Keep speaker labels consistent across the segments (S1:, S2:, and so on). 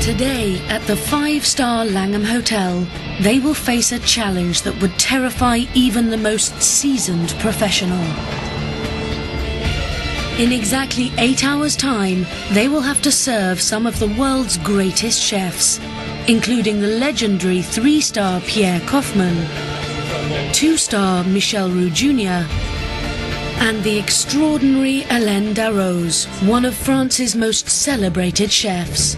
S1: Today, at the 5-star Langham Hotel, they will face a challenge that would terrify even the most seasoned professional. In exactly 8 hours' time, they will have to serve some of the world's greatest chefs, including the legendary 3-star Pierre Kaufmann, 2-star Michel Roux Jr., and the extraordinary Hélène Darroze, one of France's most celebrated chefs.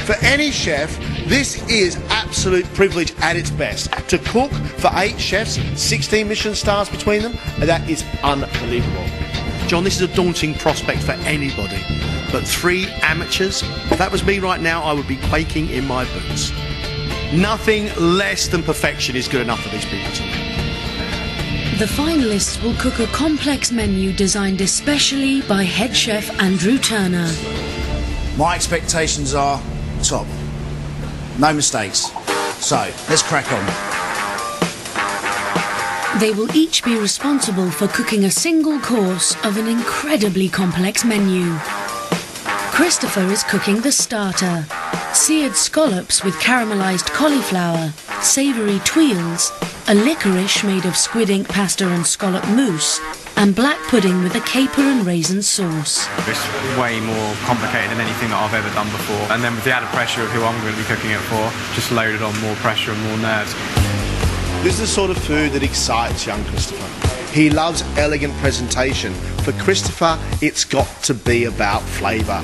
S2: For any chef, this is absolute privilege at its best. To cook for 8 chefs, 16 Michelin stars between them, that is unbelievable.
S3: John, this is a daunting prospect for anybody, but 3 amateurs, if that was me right now, I would be quaking in my boots. Nothing less than perfection is good enough for these people tonight.
S1: The finalists will cook a complex menu designed especially by head chef Andrew Turner.
S4: My expectations are top. No mistakes. So, let's crack on.
S1: They will each be responsible for cooking a single course of an incredibly complex menu. Christopher is cooking the starter, seared scallops with caramelised cauliflower, savoury tuiles, a licorice made of squid ink pasta and scallop mousse, and black pudding with a caper and raisin sauce.
S5: It's way more complicated than anything that I've ever done before. And then with the added pressure of who I'm going to be cooking it for, just loaded on more pressure and more nerves.
S2: This is the sort of food that excites young Christopher. He loves elegant presentation. For Christopher, it's got to be about flavour.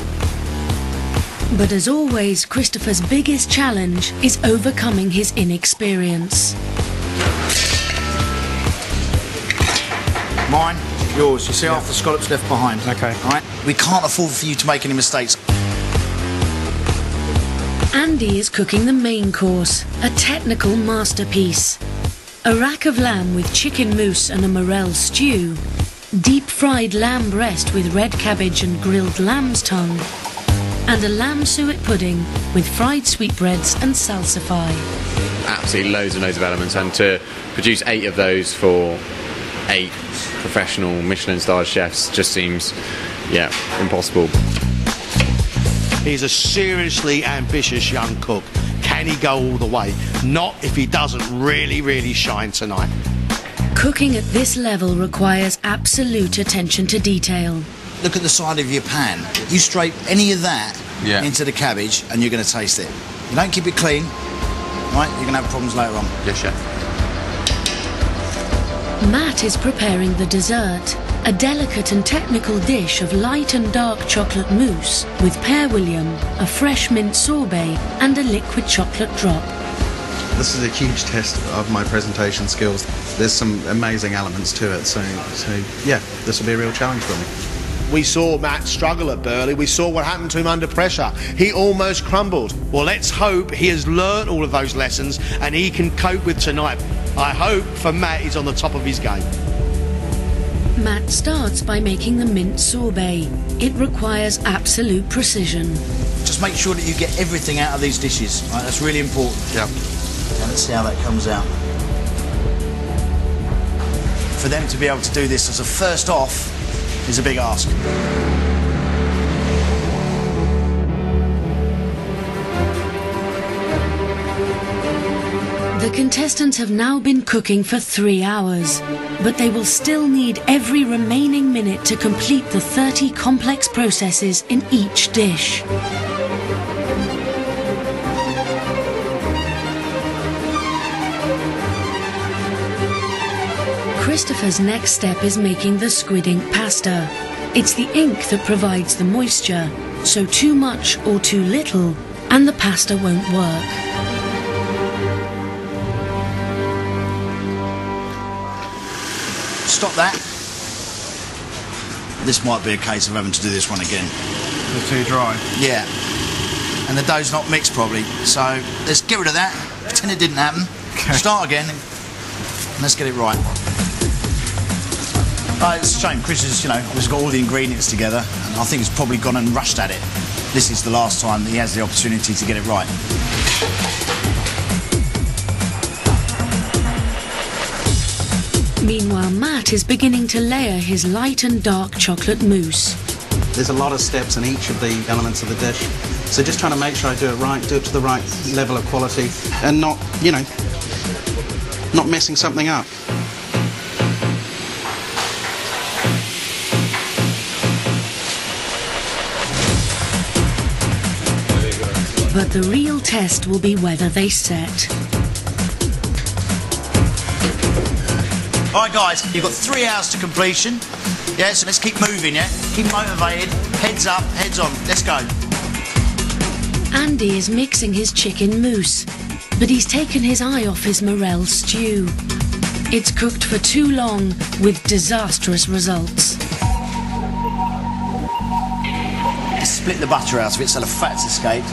S1: But as always, Christopher's biggest challenge is overcoming his inexperience.
S4: Mine, yours. You see half the scallops left behind.
S5: Okay.
S4: All right? We can't afford for you to make any mistakes.
S1: Andy is cooking the main course, a technical masterpiece. A rack of lamb with chicken mousse and a morel stew, deep-fried lamb breast with red cabbage and grilled lamb's tongue, and a lamb suet pudding with fried sweetbreads and salsify.
S6: Absolutely loads and loads of elements, and to produce 8 of those for 8 professional Michelin-starred chefs just seems, impossible.
S3: He's a seriously ambitious young cook. Can he go all the way? Not if he doesn't really, really shine tonight.
S1: Cooking at this level requires absolute attention to detail.
S4: Look at the side of your pan. You scrape any of that into the cabbage and you're going to taste it. You don't keep it clean, right? You're going to have problems later on.
S6: Yes, chef.
S1: Matt is preparing the dessert, a delicate and technical dish of light and dark chocolate mousse with Père William, a fresh mint sorbet and a liquid chocolate drop.
S7: This is a huge test of my presentation skills. There's some amazing elements to it, so yeah, this will be a real challenge for me.
S2: We saw Matt struggle at Burley. We saw what happened to him under pressure. He almost crumbled.
S3: Well, let's hope he has learnt all of those lessons and he can cope with tonight. I hope for Matt he's on the top of his game.
S1: Matt starts by making the mint sorbet. It requires absolute precision.
S4: Just make sure that you get everything out of these dishes. Right? That's really important.
S7: Yeah.
S4: Let's see how that comes out. For them to be able to do this as a first off is a big ask.
S1: The contestants have now been cooking for 3 hours, but they will still need every remaining minute to complete the 30 complex processes in each dish. Christopher's next step is making the squid ink pasta. It's the ink that provides the moisture, so too much or too little, and the pasta won't work.
S4: Stop that. This might be a case of having to do this one again.
S5: It's too dry.
S4: Yeah. And the dough's not mixed probably. So let's get rid of that. Pretend it didn't happen.
S5: Okay.
S4: Start again. And let's get it right. It's a shame. Chris has got all the ingredients together, and I think he's probably gone and rushed at it. This is the last time that he has the opportunity to get it right.
S1: Meanwhile, Matt is beginning to layer his light and dark chocolate mousse.
S7: There's a lot of steps in each of the elements of the dish. So just trying to make sure I do it right, do it to the right level of quality, and not, you know, not messing something up.
S1: But the real test will be whether they set.
S4: Alright guys, you've got 3 hours to completion. Yeah, so let's keep moving, yeah? Keep motivated, heads up, heads on, let's go.
S1: Andy is mixing his chicken mousse, but he's taken his eye off his morel stew. It's cooked for too long with disastrous results.
S4: Split the butter out of it so the fat's escaped.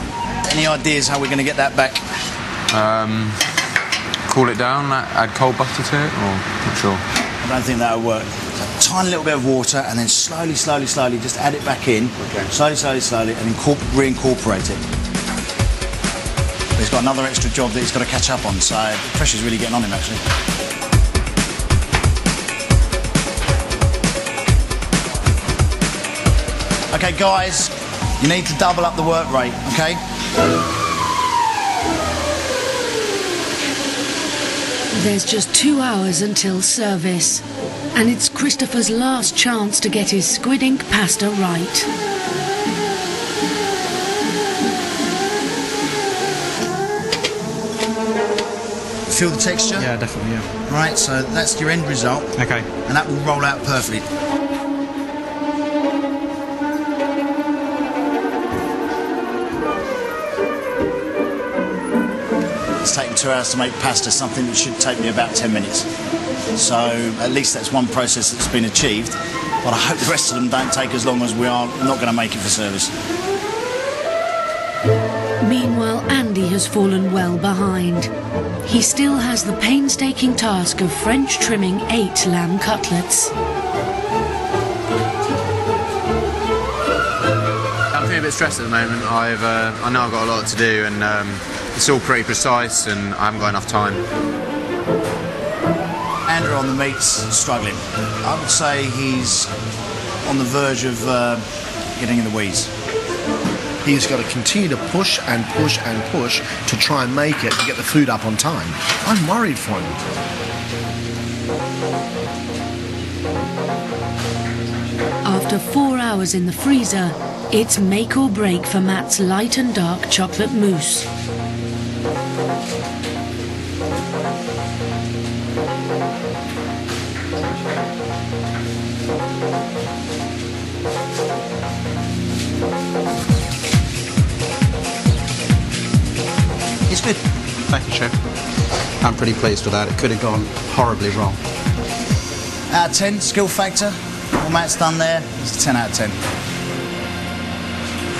S4: Any ideas how we're going to get that back?
S5: Cool it down, add cold butter to it, or not sure?
S4: I don't think that'll work. A tiny little bit of water and then slowly just add it back in. Okay. Slowly and reincorporate it. But he's got another extra job that he's got to catch up on, so the pressure's really getting on him actually. Okay guys, you need to double up the work rate, okay?
S1: There's just 2 hours until service, and it's Christopher's last chance to get his squid ink pasta right.
S4: Feel the texture?
S7: Yeah, definitely, yeah.
S4: Right, so that's your end result.
S7: Okay.
S4: And that will roll out perfectly. It's taken 2 hours to make pasta, something that should take me about 10 minutes. So at least that's one process that's been achieved. But I hope the rest of them don't take as long as we are not going to make it for service.
S1: Meanwhile, Andy has fallen well behind. He still has the painstaking task of French trimming 8 lamb cutlets.
S6: I'm feeling a bit stressed at the moment. I know I've got a lot to do, and it's all pretty precise, and I haven't got enough time.
S4: Andrew on the meat's struggling. I would say he's on the verge of getting in the weeds.
S2: He's got to continue to push and push and push to try and make it and get the food up on time. I'm worried for him.
S1: After 4 hours in the freezer, it's make or break for Matt's light and dark chocolate mousse.
S4: It's good.
S7: Thank you, Chef. I'm pretty pleased with that. It could have gone horribly wrong.
S4: Out of 10, skill factor. What Matt's done there, it's a 10 out of 10.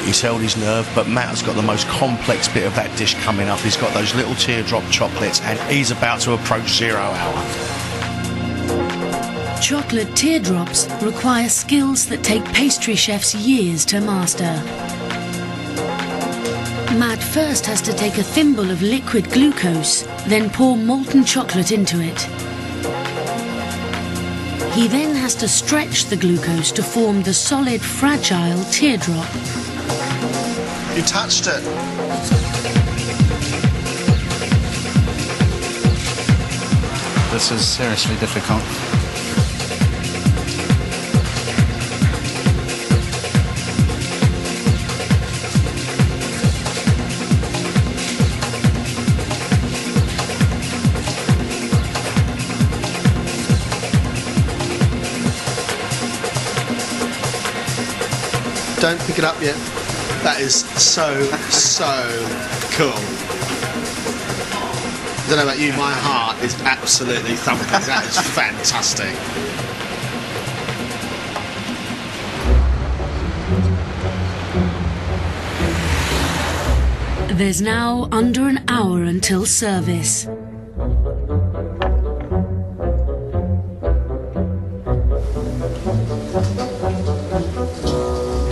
S2: He's held his nerve, but Matt has got the most complex bit of that dish coming up. He's got those little teardrop chocolates, and he's about to approach 0 hour.
S1: Chocolate teardrops require skills that take pastry chefs years to master. Matt first has to take a thimble of liquid glucose, then pour molten chocolate into it. He then has to stretch the glucose to form the solid, fragile teardrop.
S2: You touched it.
S7: This is seriously difficult.
S2: Don't pick it up yet. That is so cool. I don't know about you, my heart is absolutely thumping. That is fantastic.
S1: There's now under an hour until service.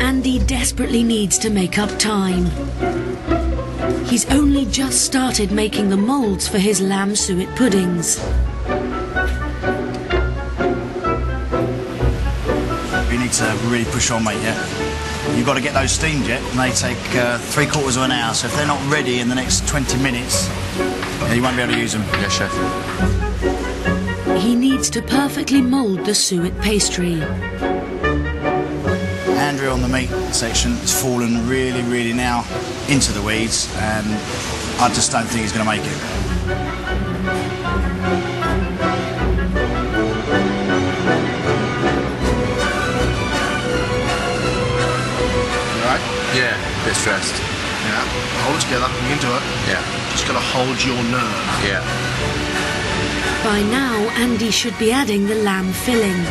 S1: Andy desperately needs to make up time. He's only just started making the moulds for his lamb suet puddings.
S4: We need to really push on, mate, yeah? You've got to get those steamed yet, and they take 3/4 of an hour. So if they're not ready in the next 20 minutes, you won't be able to use them.
S6: Yes, chef.
S1: He needs to perfectly mould the suet pastry.
S4: Andrew on the meat section has fallen really now into the weeds, and I just don't think he's going to make it.
S6: Yeah, a bit stressed.
S2: Yeah, hold it together, you can do it.
S6: Yeah.
S2: Just got to hold your nerve.
S6: Yeah.
S1: By now, Andy should be adding the lamb filling.